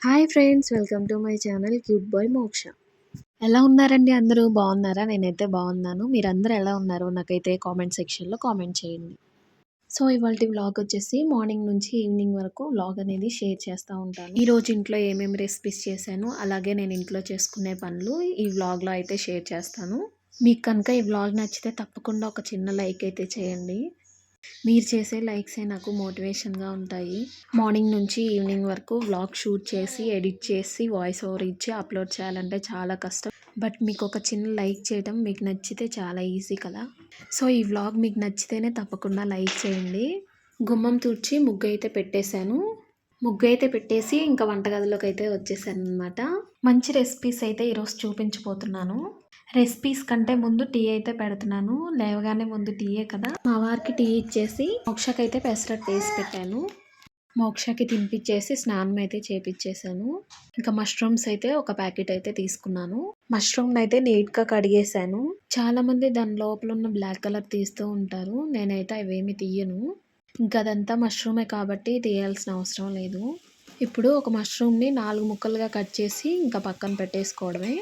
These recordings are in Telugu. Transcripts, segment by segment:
Hi friends, welcome to my channel cute boy మోక్ష. ఎలా ఉన్నారండి? అందరూ బాగున్నారా? నేనైతే బాగున్నాను. మీరందరూ ఎలా ఉన్నారో నాకైతే కామెంట్ సెక్షన్లో కామెంట్ చేయండి. సో ఇవాల్టి వ్లాగ్ వచ్చేసి మార్నింగ్ నుంచి ఈవినింగ్ వరకు వ్లాగ్ అనేది షేర్ చేస్తూ ఉంటాను. ఈరోజు ఇంట్లో ఏమేమి రెసిపీస్ చేశాను, అలాగే నేను ఇంట్లో చేసుకునే పనులు ఈ వ్లాగ్లో అయితే షేర్ చేస్తాను. మీకు కనుక ఈ వ్లాగ్ నచ్చితే తప్పకుండా ఒక చిన్న లైక్ అయితే చేయండి. మీరు చేసే లైక్సే నాకు మోటివేషన్గా ఉంటాయి. మార్నింగ్ నుంచి ఈవినింగ్ వరకు వ్లాగ్ షూట్ చేసి ఎడిట్ చేసి వాయిస్ ఓవర్ ఇచ్చి అప్లోడ్ చేయాలంటే చాలా కష్టం. బట్ మీకు ఒక చిన్న లైక్ చేయడం మీకు నచ్చితే చాలా ఈజీ కదా. సో ఈ వ్లాగ్ మీకు నచ్చితేనే తప్పకుండా లైక్ చేయండి. గుమ్మం తుడిచి ముగ్గు అయితే పెట్టేశాను. ముగ్గు అయితే పెట్టేసి ఇంకా వంటగదిలోకి అయితే వచ్చేసాను అనమాట. మంచి రెసిపీస్ అయితే ఈరోజు చూపించబోతున్నాను. రెసిపీస్ కంటే ముందు టీ అయితే పెడుతున్నాను. లేవగానే ముందు టీయే కదా. మా వారికి టీ ఇచ్చేసి మోక్షకి అయితే పెసరట్టు వేసి పెట్టాను. మోక్షకి తినిపించేసి స్నానం అయితే చేపించేసాను. ఇంకా మష్రూమ్స్ అయితే ఒక ప్యాకెట్ అయితే తీసుకున్నాను. మష్రూమ్ అయితే నీట్గా కడిగేసాను. చాలా మంది దాని లోపల ఉన్న బ్లాక్ కలర్ తీస్తూ ఉంటారు. నేనైతే అవేమి తీయను. ఇంకా అదంతా మష్రూమే కాబట్టి తీయాల్సిన అవసరం లేదు. ఇప్పుడు ఒక మష్రూమ్ని 4 ముక్కలుగా కట్ చేసి ఇంకా పక్కన పెట్టేసుకోవడమే.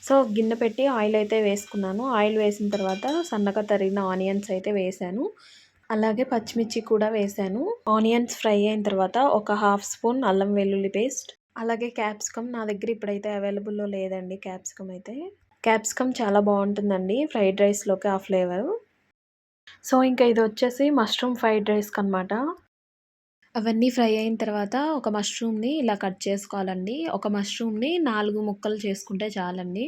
సో గిన్నె పెట్టి ఆయిల్ అయితే వేసుకున్నాను. ఆయిల్ వేసిన తర్వాత సన్నగా తరిగిన ఆనియన్స్ అయితే వేసాను. అలాగే పచ్చిమిర్చి కూడా వేసాను. ఆనియన్స్ ఫ్రై అయిన తర్వాత ఒక 1/2 స్పూన్ అల్లం వెల్లుల్లి పేస్ట్, అలాగే క్యాప్సికమ్ నా దగ్గర ఇప్పుడైతే అవైలబుల్లో లేదండి. క్యాప్సికమ్ చాలా బాగుంటుందండి ఫ్రైడ్ రైస్లోకి ఆ ఫ్లేవర్. సో ఇంకా ఇది వచ్చేసి మష్రూమ్ ఫ్రైడ్ రైస్కి అనమాట. అవన్నీ ఫ్రై అయిన తర్వాత ఒక మష్రూమ్ని ఇలా కట్ చేసుకోవాలండి. ఒక మష్రూమ్ని 4 ముక్కలు చేసుకుంటే చాలండి.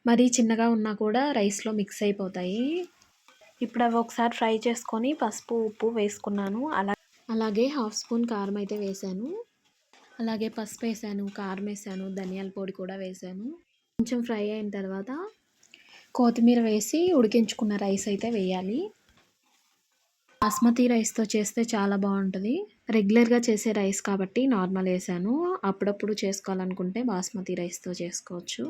మరీ చిన్నగా ఉన్నా కూడా రైస్లో మిక్స్ అయిపోతాయి. ఇప్పుడు అవి ఒకసారి ఫ్రై చేసుకొని పసుపు ఉప్పు వేసుకున్నాను. అలాగే 1/2 స్పూన్ కారం అయితే వేసాను. అలాగే పసుపు వేసాను, కారం వేసాను, ధనియాల పొడి కూడా వేసాను. కొంచెం ఫ్రై అయిన తర్వాత కొత్తిమీర వేసి ఉడికించుకున్న రైస్ అయితే వేయాలి. బాస్మతి రైస్తో చేస్తే చాలా బాగుంటుంది. రెగ్యులర్గా చేసే రైస్ కాబట్టి నార్మల్ వేసాను. అప్పుడప్పుడు చేసుకోవాలనుకుంటే బాస్మతి రైస్తో చేసుకోవచ్చు.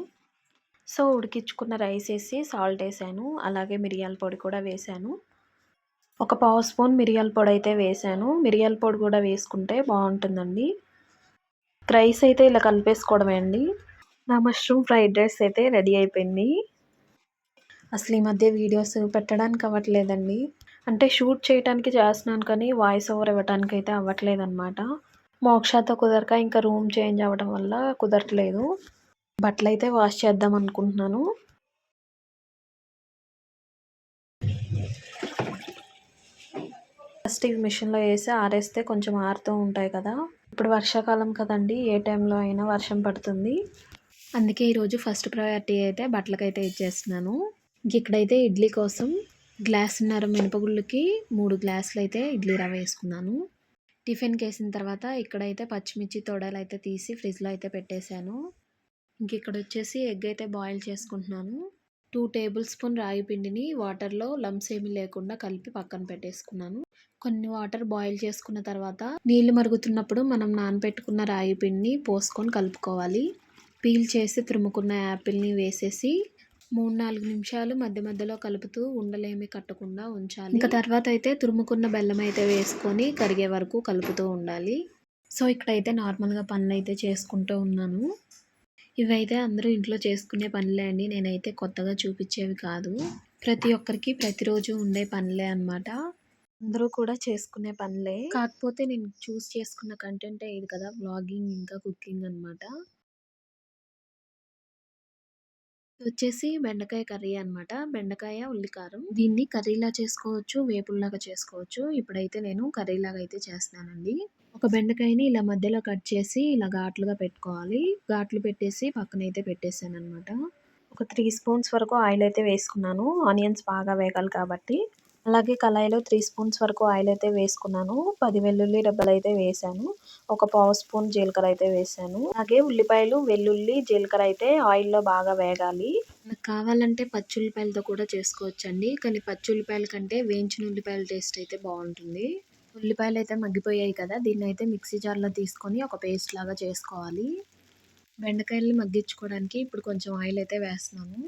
సో ఉడికించుకున్న రైస్ వేసి సాల్ట్ వేసాను. అలాగే మిరియాల పొడి కూడా వేసాను. ఒక 1/2 స్పూన్ మిరియాల పొడి అయితే వేసాను. మిరియాల పొడి కూడా వేసుకుంటే బాగుంటుందండి. రైస్ అయితే ఇలా కలిపేసుకోవడమే అండి. నా మష్రూమ్ ఫ్రైడ్ రైస్ అయితే రెడీ అయిపోయింది. అసలు ఈ మధ్య వీడియోస్ పెట్టడానికి అవ్వట్లేదండి. అంటే షూట్ చేయడానికి చేస్తున్నాను కానీ వాయిస్ ఓవర్ ఇవ్వడానికి అయితే అవ్వట్లేదన్నమాట. మోక్షతో కుదరక ఇంకా రూమ్ చేంజ్ అవ్వడం వల్ల కుదరట్లేదు. బట్టలు అయితే వాష్ చేద్దాం అనుకుంటున్నాను. ఫస్ట్ ఇవి మిషన్లో వేసి ఆరేస్తే కొంచెం ఆరుతూ ఉంటాయి కదా. ఇప్పుడు వర్షాకాలం కదండి, ఏ టైంలో అయినా వర్షం పడుతుంది. అందుకే ఈరోజు ఫస్ట్ ప్రయారిటీ అయితే బట్టలకైతే ఇచ్చేస్తున్నాను. ఇక్కడైతే ఇడ్లీ కోసం గ్లాసున్నర మినపగుళ్ళకి 3 గ్లాసులు అయితే ఇడ్లీ రవ్వ వేసుకున్నాను. టిఫిన్కి వేసిన తర్వాత ఇక్కడైతే పచ్చిమిర్చి తొడలు అయితే తీసి ఫ్రిడ్జ్లో అయితే పెట్టేశాను. ఇక్కడ వచ్చేసి ఎగ్ అయితే బాయిల్ చేసుకుంటున్నాను. 2 టేబుల్ స్పూన్ రాగి పిండిని వాటర్లో లంప్స్ ఏమీ లేకుండా కలిపి పక్కన పెట్టేసుకున్నాను. కొన్ని వాటర్ బాయిల్ చేసుకున్న తర్వాత నీళ్లు మరుగుతున్నప్పుడు మనం నానబెట్టుకున్న రాగి పిండిని పోసుకొని కలుపుకోవాలి. పీల్ చేసి తురుముకున్న యాపిల్ని వేసేసి 3-4 నిమిషాలు మధ్య మధ్యలో కలుపుతూ ఉండలేమి కట్టకుండా ఉంచాలి. ఇంకా తర్వాత అయితే తురుముకున్న బెల్లం అయితే వేసుకొని కరిగే వరకు కలుపుతూ ఉండాలి. సో ఇక్కడైతే నార్మల్గా పనులు అయితే చేసుకుంటూ ఉన్నాను. ఇవైతే అందరూ ఇంట్లో చేసుకునే పనులే అండి. నేనైతే కొత్తగా చూపించేవి కాదు. ప్రతి ఒక్కరికి ప్రతిరోజు ఉండే పనులే అనమాట. అందరూ కూడా చేసుకునే పనులే. కాకపోతే నేను చూస్ చేసుకున్న కంటెంటే ఇది కదా, వ్లాగింగ్ ఇంకా కుకింగ్ అనమాట. వచ్చేసి బెండకాయ కర్రీ అనమాట. బెండకాయ ఉల్లికారం. దీన్ని కర్రీలా చేసుకోవచ్చు, వేపుల్లాగా చేసుకోవచ్చు. ఇప్పుడైతే నేను కర్రీలాగా అయితే చేస్తున్నానండి. ఒక బెండకాయని ఇలా మధ్యలో కట్ చేసి ఇలా ఘాట్లుగా పెట్టుకోవాలి. ఘాట్లు పెట్టేసి పక్కనైతే పెట్టేసాను అనమాట. ఒక 3 స్పూన్స్ వరకు ఆయిల్ అయితే వేసుకున్నాను. ఆనియన్స్ బాగా వేగాలి కాబట్టి. అలాగే కళాయిలో 3 స్పూన్స్ వరకు ఆయిల్ అయితే వేసుకున్నాను. 10 వెల్లుల్లి రెబ్బలు అయితే వేసాను. ఒక 1/2 స్పూన్ జీలకర్ర అయితే వేసాను. అలాగే ఉల్లిపాయలు, వెల్లుల్లి, జీలకర్ర అయితే ఆయిల్లో బాగా వేగాలి. నాకు కావాలంటే పచ్చి ఉల్లిపాయలతో కూడా చేసుకోవచ్చండి. కానీ పచ్చి ఉల్లిపాయల కంటే వేయించిన ఉల్లిపాయల టేస్ట్ అయితే బాగుంటుంది. ఉల్లిపాయలు అయితే మగ్గిపోయాయి కదా, దీన్ని అయితే మిక్సీ జార్లో తీసుకొని ఒక పేస్ట్ లాగా చేసుకోవాలి. బెండకాయల్ని మగ్గించుకోవడానికి ఇప్పుడు కొంచెం ఆయిల్ అయితే వేస్తున్నాను.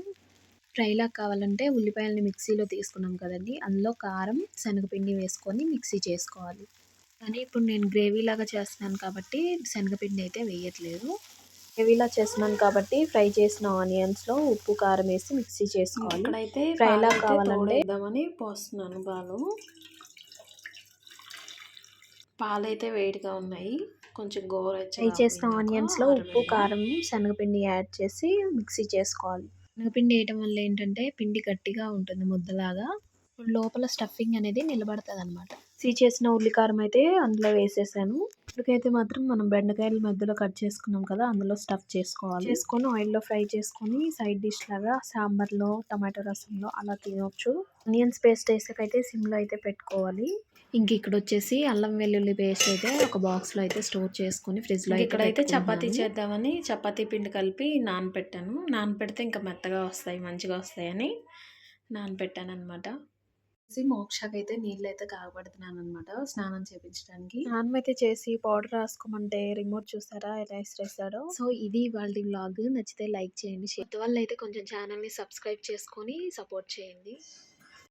ఫ్రైలా కావాలంటే ఉల్లిపాయలని మిక్సీలో తీసుకున్నాం కదండి, అందులో కారం, శనగపిండి వేసుకొని మిక్సీ చేసుకోవాలి. కానీ ఇప్పుడు నేను గ్రేవీలాగా చేస్తున్నాను కాబట్టి శనగపిండి అయితే వేయట్లేదు. గ్రేవీలా చేస్తున్నాను కాబట్టి ఫ్రై చేసిన ఆనియన్స్‌లో ఉప్పు, కారం వేసి మిక్సీ చేసుకోవాలి. ఇక్కడైతే ఫ్రైలా పాలైతే కావాలంటే తోడేద్దామని పోస్తున్నాను పాలైతే వేడిగా ఉన్నాయి. కొంచెం ఫ్రై గోరువెచ్చగా చేసిన అయిపోయినాక ఆనియన్స్‌లో ఉప్పు, ఆరబెడదాం. కారం, శనగపిండి యాడ్ చేసి మిక్సీ చేసుకోవాలి. శనగపిండి వేయటం వల్ల ఏంటంటే పిండి గట్టిగా ఉంటుంది ముద్దలాగా. ఇప్పుడు లోపల స్టఫింగ్ అనేది నిలబడతదనమాట. మిక్సీ చేసిన ఉల్లికారం అయితే అందులో వేసేసాను. ఇప్పటికైతే మాత్రం మనం బెండకాయలు మధ్యలో కట్ చేసుకున్నాం కదా! అందులో స్టఫ్ చేసుకోవాలి. చేసుకొని ఆయిల్‌లో ఫ్రై చేసుకొని సైడ్ డిష్ లాగా సాంబార్‌లో, టమాటో రసంలో అలా తినొచ్చు. ఆనియన్స్ పేస్ట్ వేసాకైతే సిమ్‌లో అయితే పెట్టుకోవాలి. ఇక్కడొచ్చేసి అల్లం వెల్లుల్లి పేస్ట్ అయితే ఒక బాక్స్‌లో అయితే స్టోర్ చేసుకొని ఫ్రిడ్జ్‌లో అయితే ఇక్కడైతే చపాతీ పెట్టుకుంటున్నాను. చేద్దామని చపాతీ పిండి కలిపి నానపెట్టాను. నానపెడితే ఇంకా మెత్తగా వస్తాయి, మంచిగా వస్తాయని నానపెట్టాననమాట. మోక్షకైతే నీళ్ళైతే కాగబెడుతున్నాననమాట స్నానం చేపించడానికి. స్నానం అయితే చేసి పౌడర్ రాసుకోమంటే రిమోట్ చూసారా ఎలా ఇసిరేసాడో. సో ఇది ఇవాల్టి వ్లాగ్. నచ్చితే లైక్ చేయండి. కొత్త వాళ్ళైతే కొంచెం ఛానల్‌ని సబ్స్క్రైబ్ చేసుకొని సపోర్ట్ చేయండి.